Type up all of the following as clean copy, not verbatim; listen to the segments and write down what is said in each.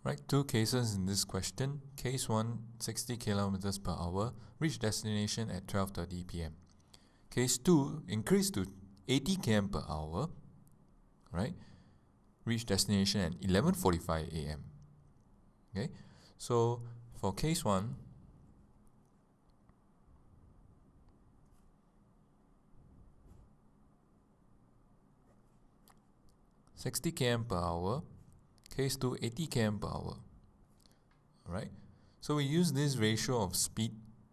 Right, two cases in this question. Case 1, 60 kilometers per hour, reach destination at 12:30 p.m. Case 2, increase to 80 km per hour, right? Reach destination at 11:45 a.m. Okay, so for case 1, (60 km per hour), case 2, 80 km per hour. Alright, so we use this ratio of speed,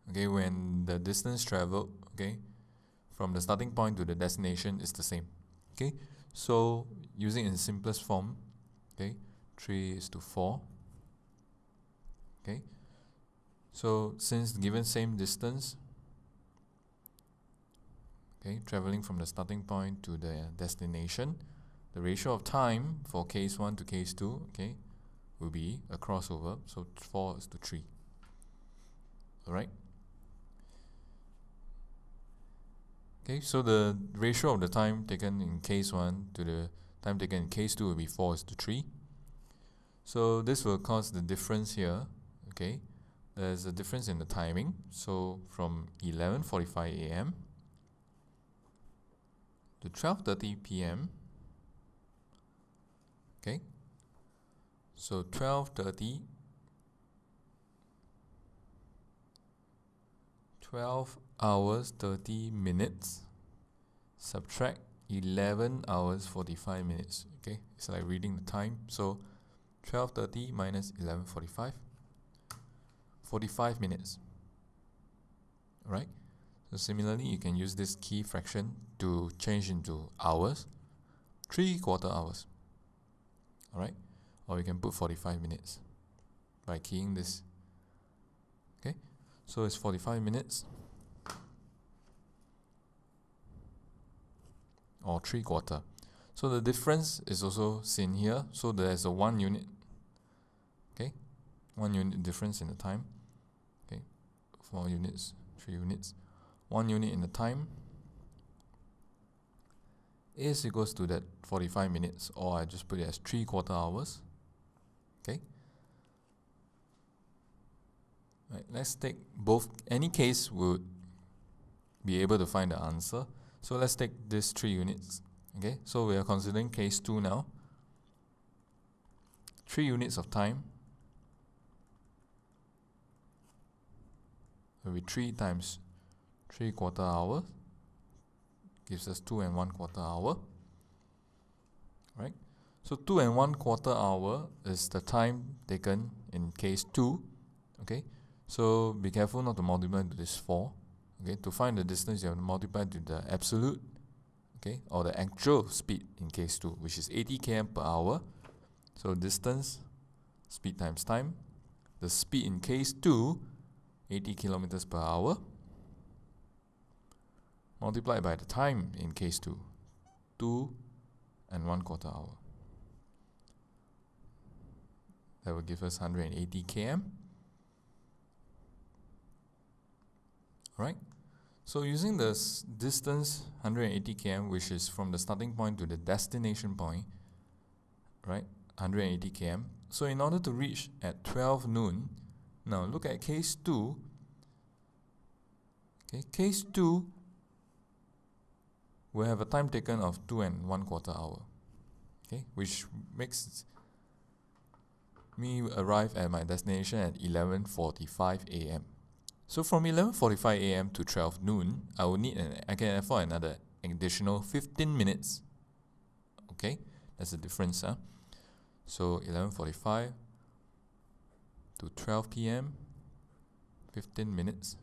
okay, when the distance traveled, okay, from the starting point to the destination is the same. Okay, so using in simplest form, okay, 3:4. Okay, so since given same distance, okay, traveling from the starting point to the destination, the ratio of time for case 1 to case 2, okay, will be a crossover, so 4:3. Alright. Okay, so the ratio of the time taken in case 1 to the time taken in case 2 will be 4:3. So this will cause the difference here. Okay, there's a difference in the timing. So from 11:45 a.m. to 12:30 p.m. Okay, so 12:30, 12 hours 30 minutes, subtract 11 hours 45 minutes. Okay, it's like reading the time. So 12:30 minus 11:45, 45 minutes. Alright, so similarly you can use this key fraction to change into hours, 3/4 hours. Alright, or you can put 45 minutes by keying this. Okay, so it's 45 minutes or 3/4. So the difference is also seen here. So there's a 1 unit. Okay, 1 unit difference in the time. Okay, 4 units, 3 units, 1 unit in the time is equals to that 45 minutes, or I just put it as 3/4 hours. Okay. Right, let's take both. Any case would be able to find the answer. So let's take this 3 units. Okay, so we are considering case 2 now. 3 units of time will be 3 times 3/4 hours, gives us 2 1/4 hour. Right, so 2 1/4 hour is the time taken in case 2. Okay, so be careful not to multiply to this 4. Okay, to find the distance you have to multiply to the absolute, okay, or the actual speed in case 2, which is 80 km per hour. So distance, speed times time. The speed in case 2, 80 kilometers per hour, multiplied by the time in case 2, 2 1/4 hour. That will give us 180 km. Right, so using the distance 180 km, which is from the starting point to the destination point, right, 180 km. So in order to reach at 12 noon, now look at case 2. Okay, case 2 will have a time taken of 2 1/4 hour. Okay, which makes me arrive at my destination at 11:45 a.m. So from 11:45 a.m. to 12 noon, I can afford another additional 15 minutes. Okay, that's the difference. So 11:45 to 12 p.m., 15 minutes.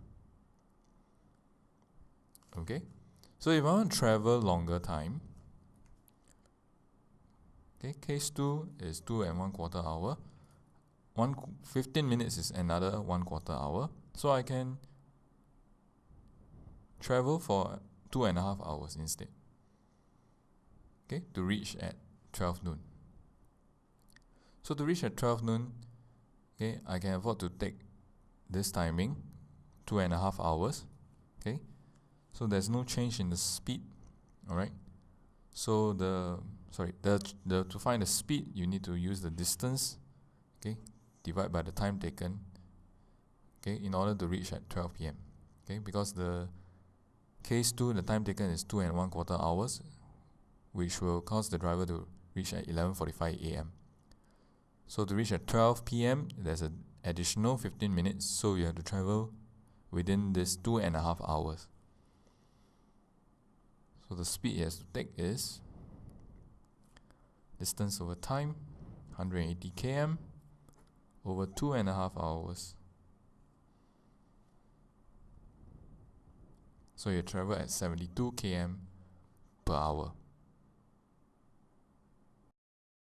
Okay, so if I want to travel longer time, okay, case 2 is 2 1/4 hour. 15 minutes is another 1/4 hour. So I can travel for 2.5 hours instead. Okay, to reach at 12 noon. So to reach at 12 noon, okay, I can afford to take this timing, 2.5 hours. Okay, so there's no change in the speed. Alright, so to find the speed, you need to use the distance. okay, divide by the time taken, okay, in order to reach at 12 p.m. Okay, because the case 2, the time taken is 2 1/4 hours, which will cause the driver to reach at 11:45 a.m. So to reach at 12 p.m., there's an additional 15 minutes, so you have to travel within this 2.5 hours. So the speed he has to take is distance over time, 180 km over 2.5 hours. So you travel at 72 km per hour.